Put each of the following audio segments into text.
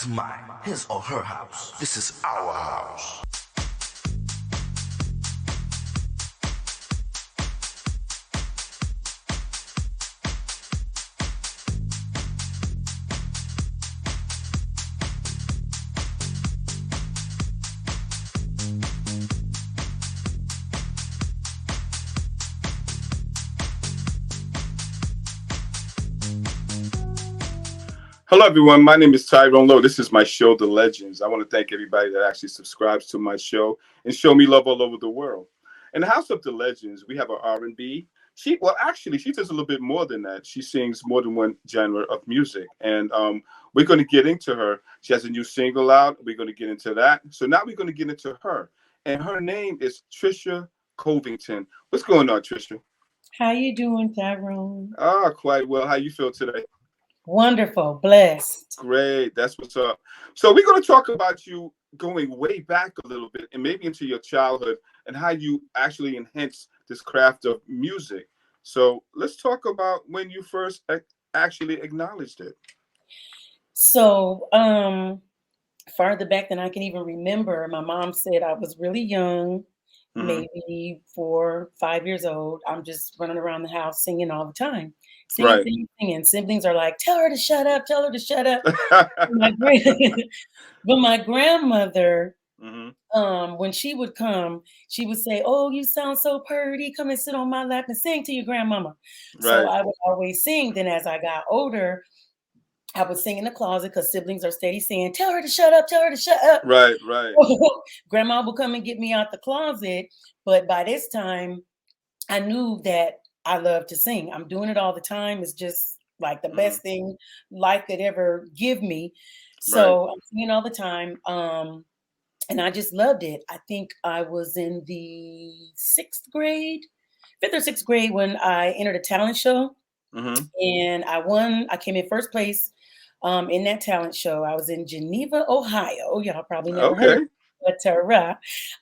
His or her house. This is our house. Hello, everyone. My name is Tyrone Lowe. This is my show, The Legends. I want to thank everybody that actually subscribes to my show and show me love all over the world. In the House of the Legends, we have our R&B. She does a little bit more than that. She sings more than one genre of music, and we're going to get into her. She has a new single out. We're going to get into that. So now we're going to get into her, and her name is Trish Covington. What's going on, Trisha? How you doing, Tyrone? Quite well. How you feel today? Wonderful, blessed. Great, that's what's up. So we're going to talk about you going way back a little bit and maybe into your childhood and how you actually enhance this craft of music. So let's talk about when you first actually acknowledged it. So, farther back than I can even remember, my mom said I was really young, maybe 4, 5 years old. I'm just running around the house singing all the time. Singing, Right. singing, singing. Siblings are like, tell her to shut up, tell her to shut up. But my grandmother, when she would come, she would say, oh, you sound so pretty. Come and sit on my lap and sing to your grandmama. So Right. I would always sing. Then as I got older, I would sing in the closet because siblings are steady saying, tell her to shut up, tell her to shut up. Right, right. Grandma would come and get me out the closet. But by this time, I knew that I love to sing. I'm doing it all the time. It's just like the best thing life could ever give me. So I'm singing all the time. And I just loved it. I think I was in the 5th or sixth grade when I entered a talent show. And I won. I came in first place in that talent show. I was in Geneva, Ohio. Y'all probably never heard. But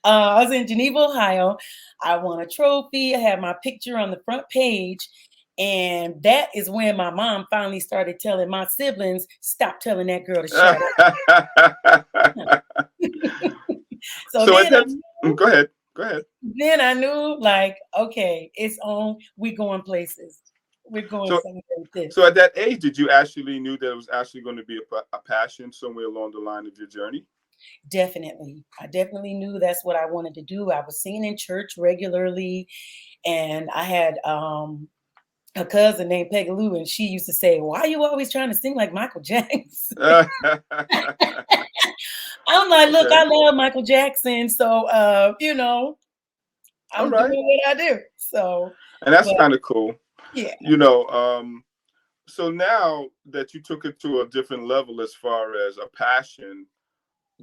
I was in Geneva, Ohio. I won a trophy. I had my picture on the front page. And that is when my mom finally started telling my siblings, stop telling that girl to shut up. So go ahead. Go ahead. Then I knew, like, okay, it's on. We're going places. We're going somewhere with this. So at that age, did you actually knew that it was actually going to be a passion somewhere along the line of your journey? Definitely. I definitely knew that's what I wanted to do. I was singing in church regularly, and I had a cousin named Peggy Lou, and she used to say, why are you always trying to sing like Michael Jackson? I'm like, look, I love Michael Jackson, so I'm doing what I do. So, and that's kind of cool. Yeah. So now that you took it to a different level as far as a passion,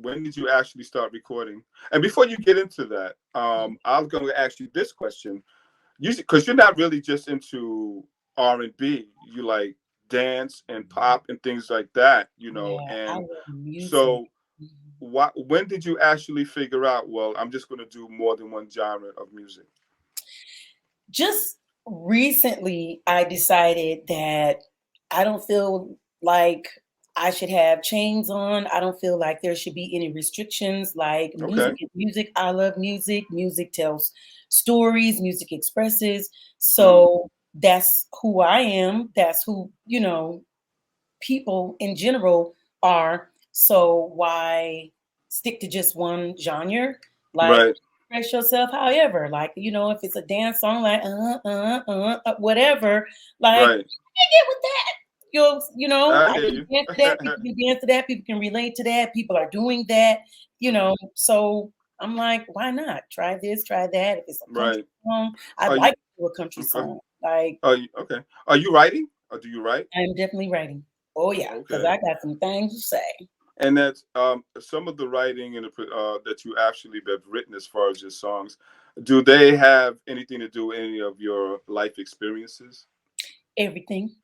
when did you actually start recording? And before you get into that, I'm going to ask you this question, because you're not really just into R&B, you like dance and pop and things like that, and so when did you actually figure out, well, I'm just going to do more than one genre of music? Just recently, I decided that I don't feel like I should have chains on. I don't feel like there should be any restrictions. Like music is music. I love music. Music tells stories. Music expresses. So that's who I am. That's who, people in general are. So why stick to just one genre? Like, express yourself however, like, if it's a dance song, like whatever, like, I get with that. I can dance to that. People can dance to that. People can relate to that. People are doing that, so I'm like, why not try this, try that? If it's a country song, I'd like to do a country song. Like, are you writing, or do you write? I'm definitely writing. Oh yeah, because I got some things to say. And that's some of the writing and that you actually have written as far as your songs. Do they have anything to do with any of your life experiences? Everything.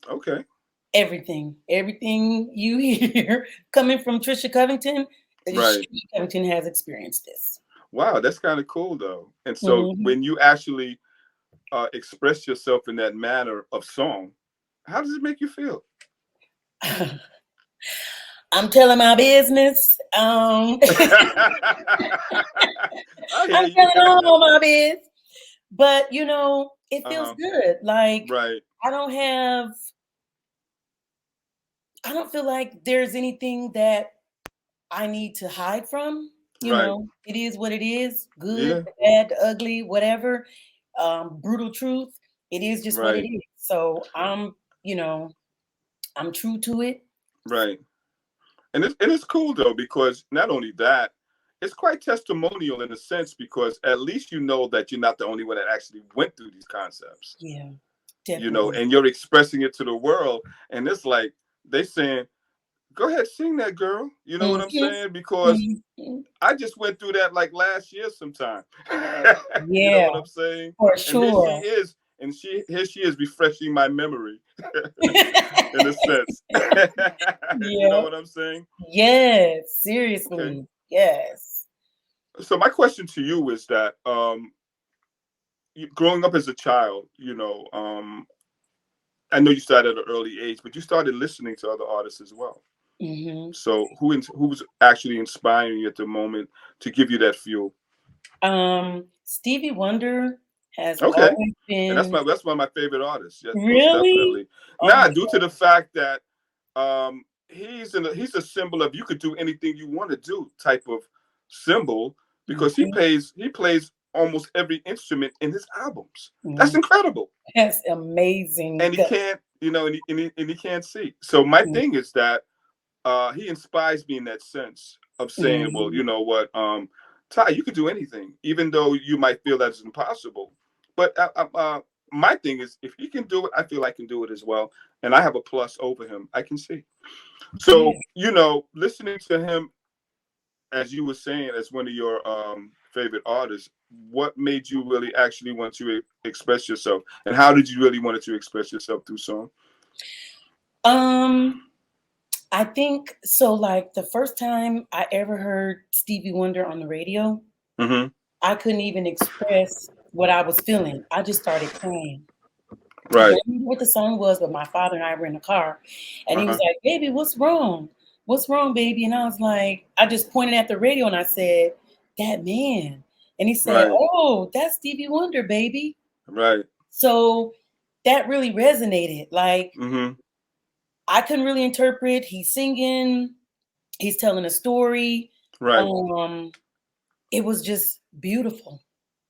Okay. Everything you hear coming from Trish Covington, Trish Covington has experienced this. Wow, that's kind of cool though. And so when you actually express yourself in that manner of song, how does it make you feel? I'm telling my business. I hear I'm you. telling all my business. But you know, it feels good. Like Right. I don't feel like there's anything that I need to hide from. You Right. know, it is what it is. Good, Yeah. the bad, the ugly, whatever. Brutal truth. It is just what it Right. is. So you know, I'm true to it. Right. And it's cool though, because not only that, it's quite testimonial in a sense, because at least you know that you're not the only one that actually went through these concepts. Yeah, You know, definitely. and you're expressing it to the world. And it's like they saying, go ahead, sing that, girl. You know what I'm Mhm, saying? Because mhm. I just went through that like last year sometime. You know Yeah, what I'm saying? for And here she sure. is, and here she is refreshing my memory in a sense. You know Yeah. what I'm saying? Yes, Okay. seriously. Yes. So my question to you is that growing up as a child, I know you started at an early age, but you started listening to other artists as well. Hmm. So who was actually inspiring you at the moment to give you that fuel? Stevie Wonder has Okay. always And been that's one of my favorite artists. Yes, most really. definitely. Oh Now, my due to the fact that he's a symbol of you could do anything you want to do type of symbol, because he God. plays almost every instrument in his albums. That's Mhm. incredible. That's amazing. And he can't, and he can't see. So my Mhm. thing is that he inspires me in that sense of saying, well, Mhm. you know what, Ty, you could do anything, even though you might feel that's impossible. But my thing is, if he can do it, I feel I can do it as well, and I have a plus over him. I can see. Yeah. So listening to him, as you were saying, as one of your favorite artists, what made you really actually want to express yourself, and how did you really want to express yourself through song? Um, I think so. Like the first time I ever heard Stevie Wonder on the radio, Mm-hmm. I couldn't even express what I was feeling. I just started crying. I Right. don't remember what the song was, but my father and I were in the car, and he was Uh-huh. like, "Baby, what's wrong? What's wrong, baby?" And I was like, I just pointed at the radio and I said, "That man." And he said, Right. "Oh, that's Stevie Wonder, baby." Right. So that really resonated. Like Mm-hmm. I couldn't really interpret. He's singing, he's telling a story. Right. Um, it was just beautiful.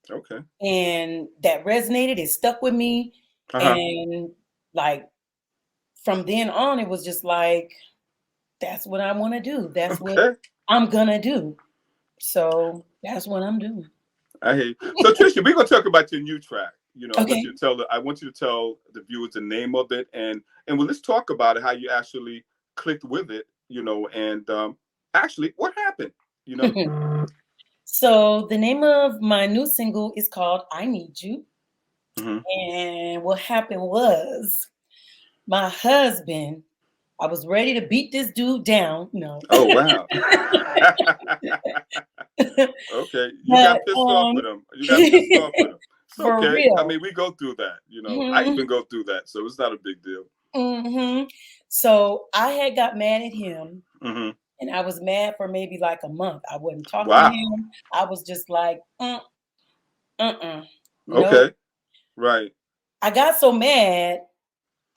Okay. And that resonated, it stuck with me. Uh-huh. And like from then on, it was just like, that's what I want to do. That's what Okay. I'm gonna do. So that's what I'm doing. I hear you. So Trisha, we're gonna talk about your new track. Okay. I want you to tell the viewers the name of it, well, let's talk about it, how you actually clicked with it, and actually what happened, you know? So the name of my new single is called I Need You. Hmm. And what happened was my husband, I was ready to beat this dude down. No. Oh wow. Okay. You But got pissed off with him. You got pissed off with him. It's for okay. I real. mean, we go through that, I Hmm. even go through that, so it's not a big deal. Hmm. So I had got mad at him, Hmm. and I was mad for maybe like a month. I wasn't talking to Wow. him. I was just like, no. Okay. Right. I got so mad,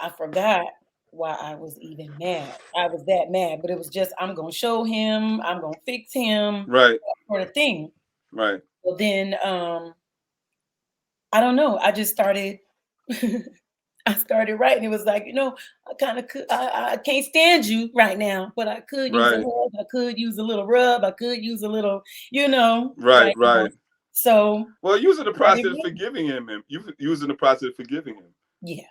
I forgot why I was even mad. I was that mad, but it was just, I'm going to show him, I'm going to fix him, Right. sort of thing. Right. Well, then, I don't know. I just started, I started writing. It was like, I kind of could, I can't stand you right now, but I could use a Right. hug. I could use a little rub. I could use a little, Right. right now. Right. So, Well, using the started process of writing. forgiving him, you using the process of forgiving him, Yeah.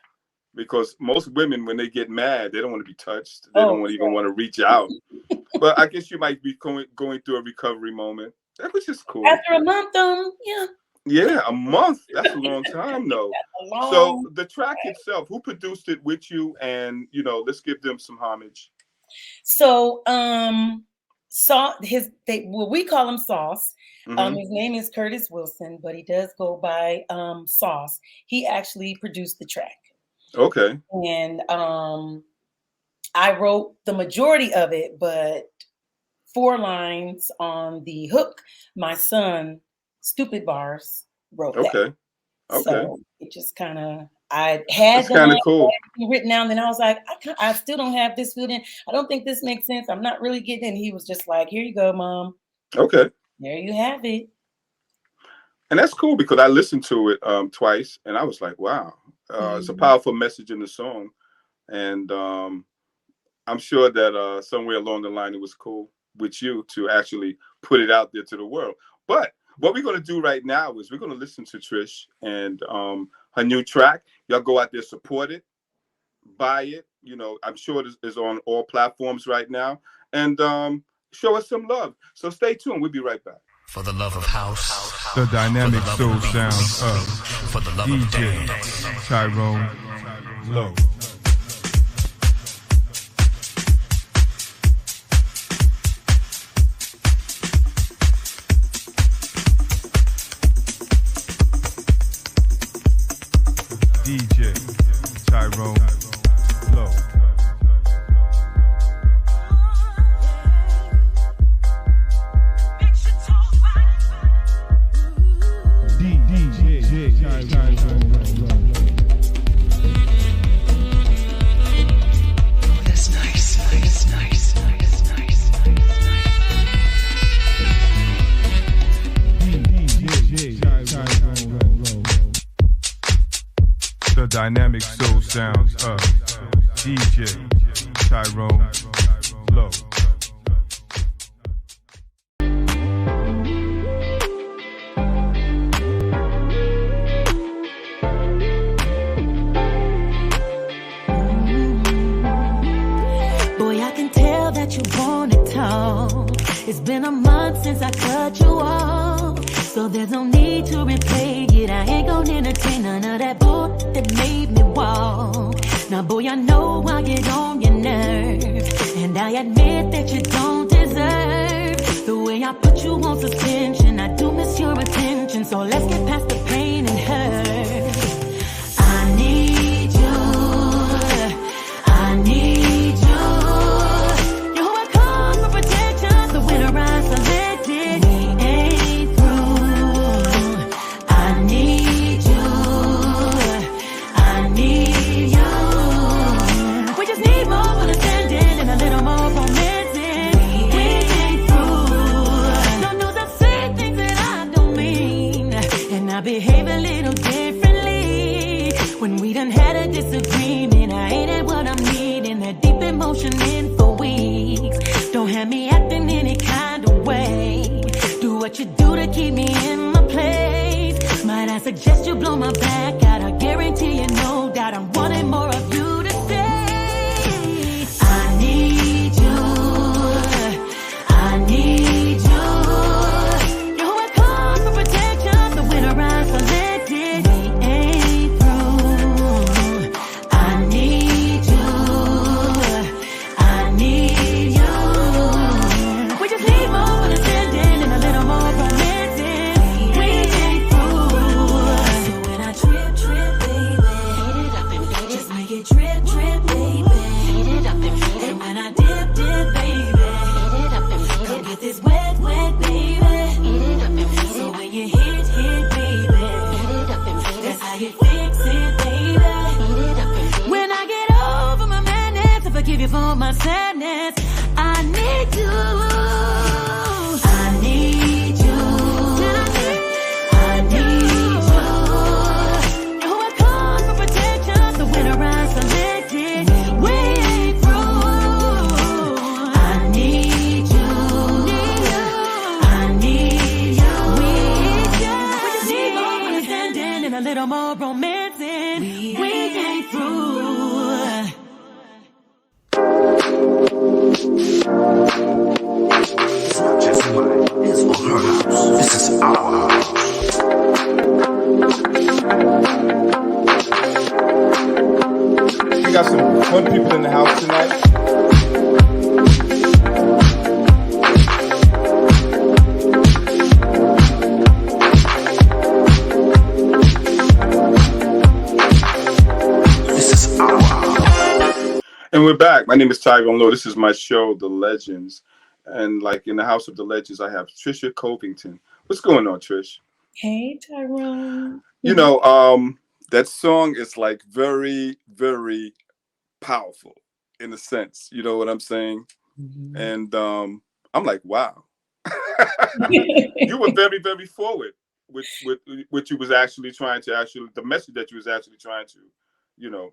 because most women, when they get mad, they don't want to be touched. They don't Oh, want even want to reach out. But I guess you might be going through a recovery moment, which is cool. after a month, yeah, Yeah, a month. That's a long time, though. a So long. the track itself, who produced it with you? And let's give them some homage. So, well, we call him Sauce. Hmm. His name is Curtis Wilson, but he does go by Sauce. He actually produced the track, Okay. and I wrote the majority of it, but 4 lines on the hook, my son, Stupid Bars, wrote that. Okay. So it just kind of, I had That's kind of cool. written down, and I was like, I still don't have this feeling. I don't think this makes sense. I'm not really getting it. And he was just like, here you go, Mom. Okay. There you have it. And that's cool because I listened to it twice, and I was like, wow, it's a powerful message in the song. And I'm sure that somewhere along the line, it was cool with you to actually put it out there to the world. But what we're going to do right now is we're going to listen to Trish and her new track. Y'all go out there, support it, buy it. You know, I'm sure it is on all platforms right now. And show us some love. So stay tuned. We'll be right back. For the love of house. The dynamic soul sounds of For the love DJ of Tyrone Lowe. DJ Tyrone Lowe. DJ Tyrone Lowe. That's nice. DJ Tyrone Lowe. The dynamic soul sounds of DJ Tyrone Lowe. Boy, I can tell that you want it all. It's been a month since I cut you off, so there's no need to replay it. I ain't gonna entertain none of that bull that made me walk. Now, boy, I know I get on your nerve, and I admit that you don't deserve the way I put you on suspension. I do miss your attention, so let's get past the pain and hurt. I need you. I need you. You are called for protection, so when I selected, we ain't through. I need you. I need you. We just need more understanding and a little more romancing. We ain't through. No news, I say things that I don't mean, and I behave a little differently. When we done had a disagreement, I ain't at what I'm needing. That deep emotion in for weeks. Don't have me acting any kind of way. Do what you do to keep me in my place. Might I suggest you blow my back out? I guarantee you, no doubt, I'm wanting more of you to stay. I need you. I need you. You are called for protection, so when I selected, we ain't through. I need you. I need you. We just need more understanding and a little more romancing. We ain't through. So when I trip, baby, hit it up and beat it. Just make it drip, baby. Hit it up and beat it. And when I dip, baby, hit it up and beat it. Come get this wet, baby. Hit it up and beat it. So when you hit, baby, hit it up and beat it. That's how you fix it, baby. Hit it up and beat it. When I get over my madness, I forgive you for my sadness. I need you. I need you. I need you. You are called for protection, so when I selected, we ain't through. I need you. I need you. We just need more understanding and a little more romancing. We ain't through. It's not just mine, it's for her house. This is our house. We got some fun people in the house tonight. This is our house. And we're back. My name is Tyrone Lowe. This is my show, The Legends. And like in the House of the Legends, I have Trisha Covington. What's going on, Trish? Hey, Tyrone. You know, that song is like very, very powerful in a sense. You know what I'm saying? Mhm. And I'm like, wow. You were very, very forward with what you was actually trying to the message that you was actually trying to,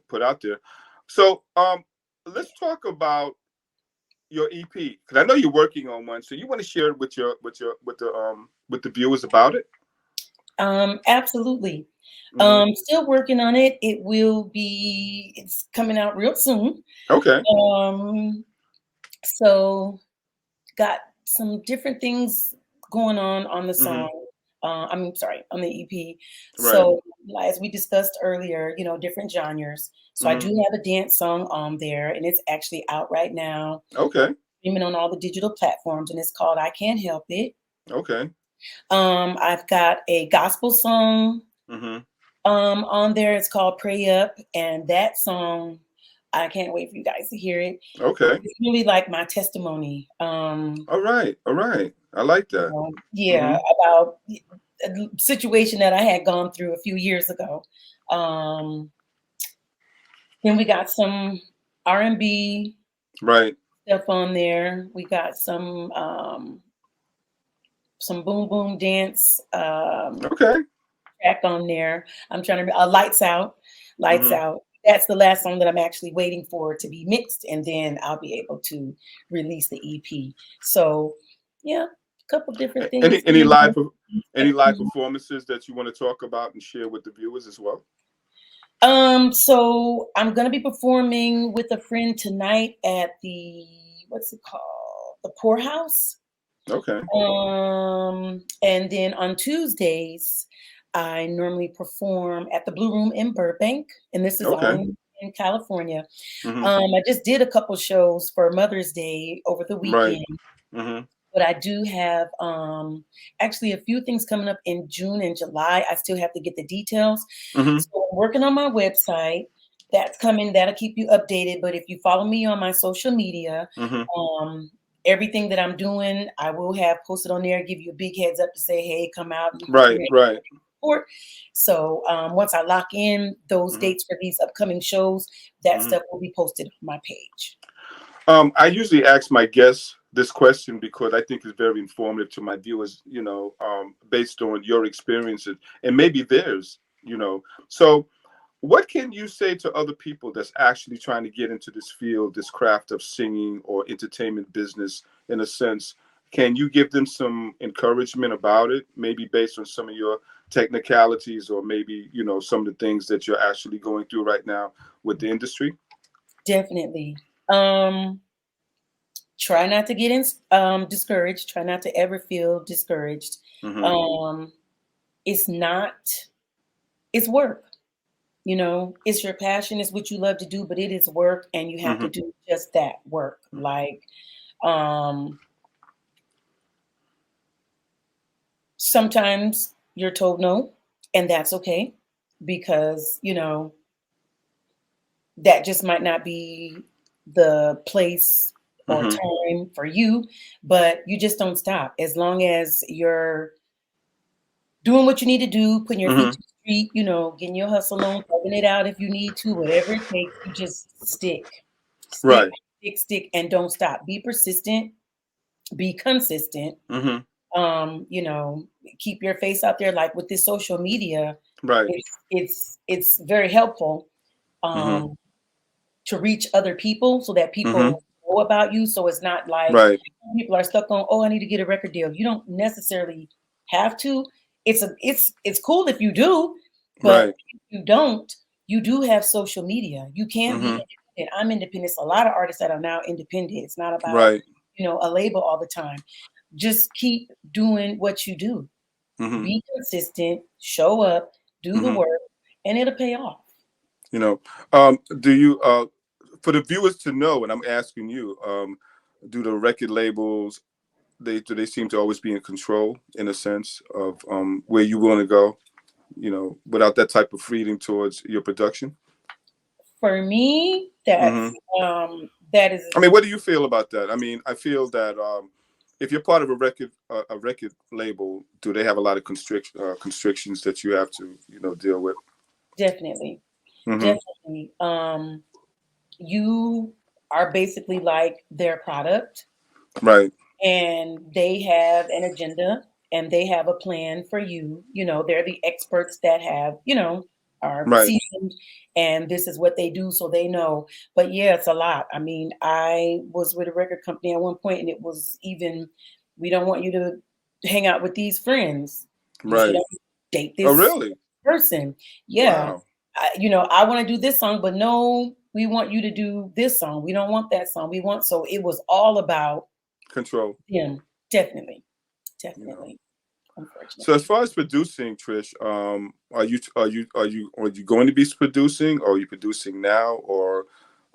put out there. So let's talk about your EP, because I know you're working on one. So you want to share it with the viewers about it? Absolutely. Still working on it. It's coming out real soon. Okay. So got some different things going on the song. On the EP. Right. So as we discussed earlier, different genres. So I do have a dance song on there, and it's actually out right now. Okay. Streaming on all the digital platforms, and it's called I Can't Help It. Okay. I've got a gospel song on there. It's called Pray Up, and that song, I can't wait for you guys to hear it. Okay. It's really like my testimony. All right. I like that. About a situation that I had gone through a few years ago. Then we got some R&B stuff on there. We got some boom boom dance track on there. I'm trying to Lights Out. That's the last song that I'm actually waiting for to be mixed, and then I'll be able to release the EP. So yeah, a couple different things. Any live performances that you want to talk about and share with the viewers as well? So I'm gonna be performing with a friend tonight at the the Poorhouse. Okay. And then on Tuesdays, I normally perform at the Blue Room in Burbank, and this is only in California. I just did a couple shows for Mother's Day over the weekend. But I do have actually a few things coming up in June and July. I still have to get the details. So I'm working on my website. That's coming. That'll keep you updated. But if you follow me on my social media, everything that I'm doing, I will have posted on there, give you a big heads up to say, hey, come out. Right. So once I lock in those dates for these upcoming shows, that stuff will be posted on my page. I usually ask my guests this question because I think it's very informative to my viewers, based on your experiences and maybe theirs, So what can you say to other people that's actually trying to get into this field, this craft of singing or entertainment business in a sense? Can you give them some encouragement about it, maybe based on some of your technicalities or maybe, some of the things that you're actually going through right now with the industry? Definitely. Try not to get discouraged. Try not to ever feel discouraged. It's work. It's your passion. It's what you love to do, but it is work, and you have to do just that work. Like, sometimes you're told no, and that's okay, because, that just might not be the place or time for you, but you just don't stop. As long as you're doing what you need to do, putting your feet to the street, getting your hustle on, thugging it out if you need to, whatever it takes, you just stick, and don't stop. Be persistent, be consistent. Keep your face out there. Like with this social media, it's very helpful to reach other people so that people know about you. So it's not like people are stuck on, oh, I need to get a record deal. You don't necessarily have to. It's cool if you do, but if you don't, you do have social media. You can be independent. I'm independent. It's a lot of artists that are now independent. It's not about a label all the time. Just keep doing what you do. Be consistent, show up, do the work, and it'll pay off. Do you, for the viewers to know, and I'm asking you, do the record labels, do they seem to always be in control in a sense of where you want to go, without that type of freedom towards your production? For me, that's that is. I mean, what do you feel about that? I mean, I feel that if you're part of a record label, do they have a lot of constrictions that you have to, deal with? Definitely. Definitely. You are basically like their product. Right. And they have an agenda and they have a plan for you. They're the experts that have, are seasoned, and this is what they do, so they know. But yeah, it's a lot. I mean, I was with a record company at one point, and it was even, we don't want you to hang out with these friends. You should date this person. Yeah. Wow. I want to do this song, but no, we want you to do this song. We don't want that song. So it was all about control. Yeah, definitely. Yeah. Unfortunately. So as far as producing, Trish, are you going to be producing, or are you producing now, or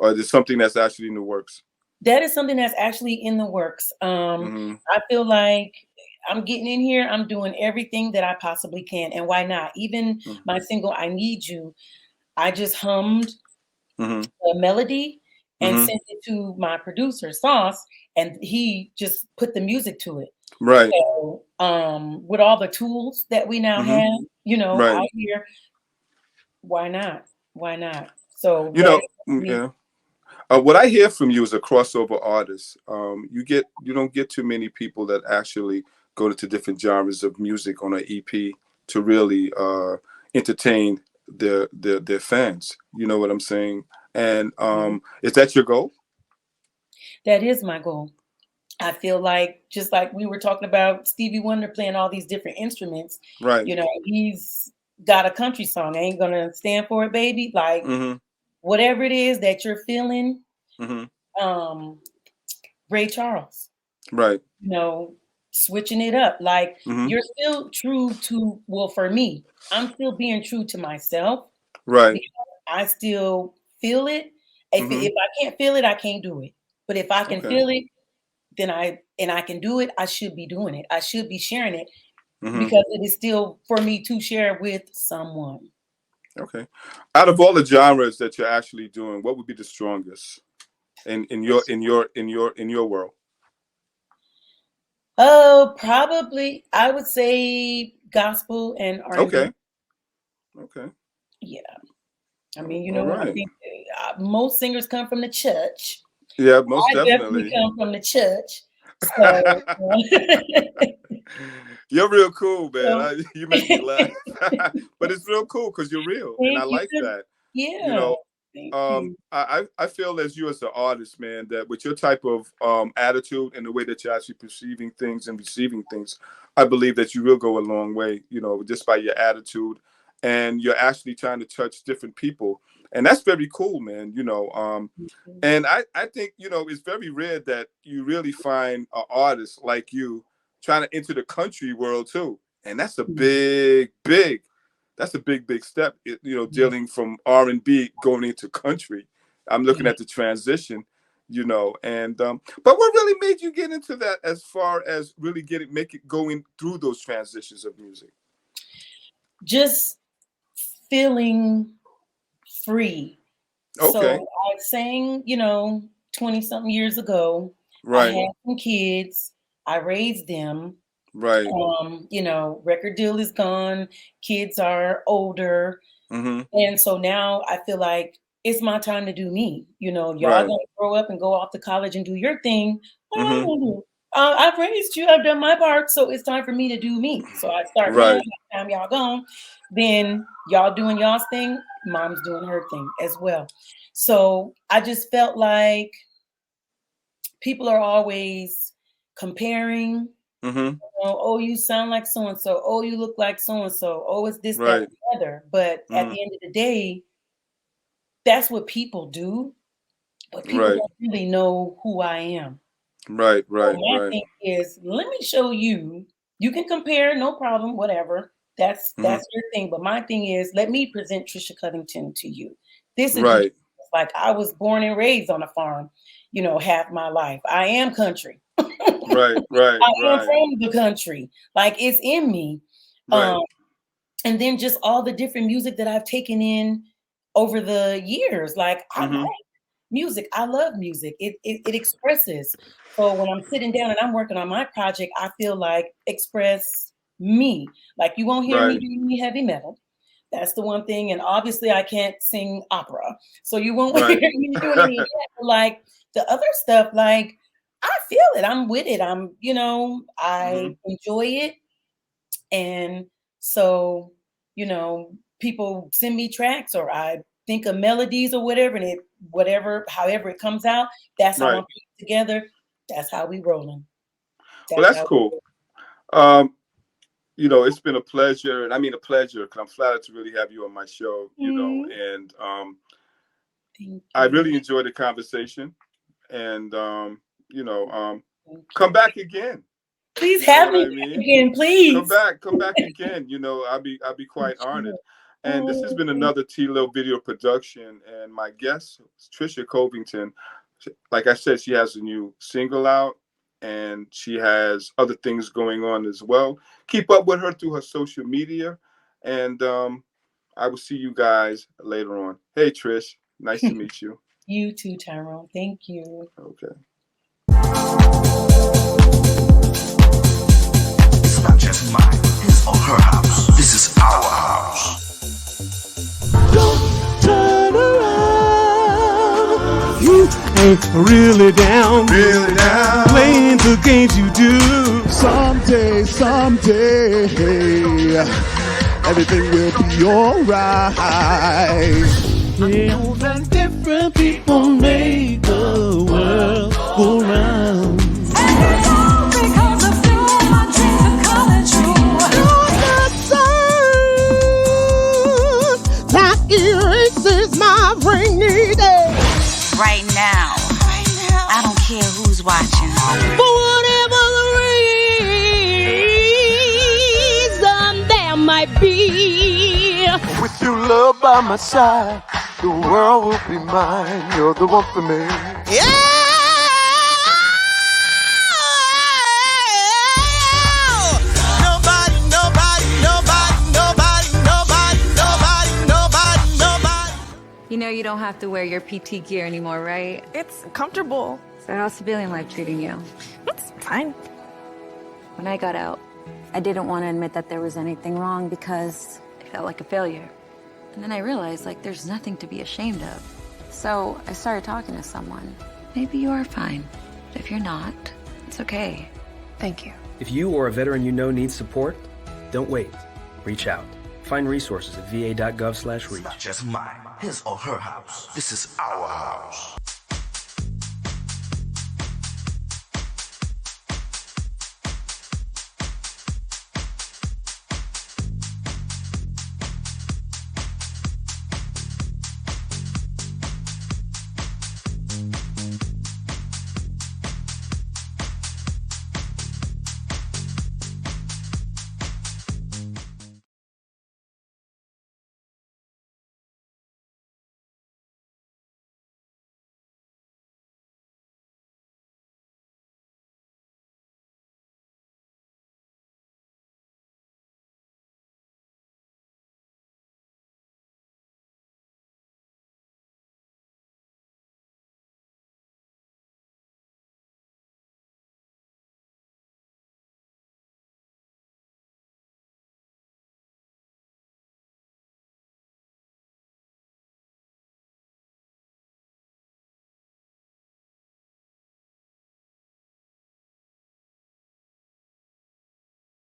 is it something that's actually in the works? That is something that's actually in the works. I feel like I'm getting in here. I'm doing everything that I possibly can, and why not? Even my single "I Need You," I just hummed a melody and sent it to my producer, Sauce, and he just put the music to it. Right. So, with all the tools that we now have, out here, why not? Why not? So, what I hear from you as a crossover artist, you don't get too many people that actually go into different genres of music on an EP to really entertain their fans. You know what I'm saying? And is that your goal? That is my goal. I feel like, just like we were talking about Stevie Wonder playing all these different instruments, right? He's got a country song. I ain't gonna stand for it, baby. Like whatever it is that you're feeling, Ray Charles, right? Switching it up. Like you're still true to. Well, for me, I'm still being true to myself, right? Because I still feel it. If I can't feel it, I can't do it. But if I can feel it, then I can do it. I should be doing it. I should be sharing it because it is still for me to share with someone. Okay. Out of all the genres that you're actually doing, what would be the strongest in your world? Oh, probably I would say gospel and R&B. Okay. Yeah. I mean, I think most singers come from the church. Yeah, most definitely come from the church. So, you're real cool, man. You make me laugh. But it's real cool because you're real, and I like that. Yeah. I feel as you as an artist, man, that with your type of attitude and the way that you're actually perceiving things and receiving things, I believe that you will go a long way, just by your attitude, and you're actually trying to touch different people. And that's very cool, man, and I think, it's very rare that you really find an artist like you trying to enter the country world too. And that's a big step, dealing from R&B going into country. I'm looking at the transition, and but what really made you get into that as far as really going through those transitions of music? Just feeling free. Okay. So I sang, 20-something years ago. Right. I had some kids. I raised them. Right. Record deal is gone. Kids are older. And so now I feel like it's my time to do me. Y'all gonna grow up and go off to college and do your thing. What am I gonna do? I've raised you. I've done my part. So it's time for me to do me. So I start by the time y'all gone. Then y'all doing y'all's thing. Mom's doing her thing as well. So I just felt like people are always comparing. Oh, you sound like so-and-so. Oh, you look like so-and-so. Oh, it's this, that, and the other. But at the end of the day, that's what people do. But people don't really know who I am. Right. So my thing is, let me show you. You can compare, no problem, whatever. That's your thing. But my thing is, let me present Trisha Covington to you. This is like I was born and raised on a farm, half my life. I am country. Right. I am from the country. Like it's in me. And then just all the different music that I've taken in over the years. Like I Mhm. like music. I love music. It expresses. So when I'm sitting down and I'm working on my project, I feel like express me. Like you won't hear me Right. doing any heavy metal. That's the one thing. And obviously I can't sing opera. So you won't Right. hear me doing any of that. But like the other stuff, like I feel it. I'm with it. I enjoy it. And so, people send me tracks or I think of melodies or whatever, and however it comes out, that's how I'm Right. putting it together. That's how we rolling. Well, that's cool. It's been a pleasure, and I mean a pleasure, because I'm flattered to really have you on my show, and I really enjoyed the conversation, and come back again. Please You know have what me I mean? again, please. Come back again. I'll be quite honored. And this has been another T-Lo video production, and my guest is Trish Covington. Like I said, she has a new single out, and she has other things going on as well. Keep up with her through her social media, and I will see you guys later on. Hey, Trish, nice to meet you. You too, Tyrone. Thank you. Okay. It's not just mine, his or her house. This is our house. Don't turn around. You ain't really down. Playing the games you do. Someday, everything will be alright. When different people make the world go round. Erases my rainy day. Right now, I don't care who's watching. For whatever the reason there might be. With your love by my side, the world will be mine. You're the one for me. Yeah. You know you don't have to wear your PT gear anymore, right? It's comfortable. So how's civilian life treating you? It's fine. When I got out, I didn't want to admit that there was anything wrong because I felt like a failure. And then I realized, there's nothing to be ashamed of. So I started talking to someone. Maybe you are fine. But if you're not, it's okay. Thank you. If you or a veteran you know needs support, don't wait. Reach out. Find resources at va.gov/reach. It's not just mine, his or her house. This is our house.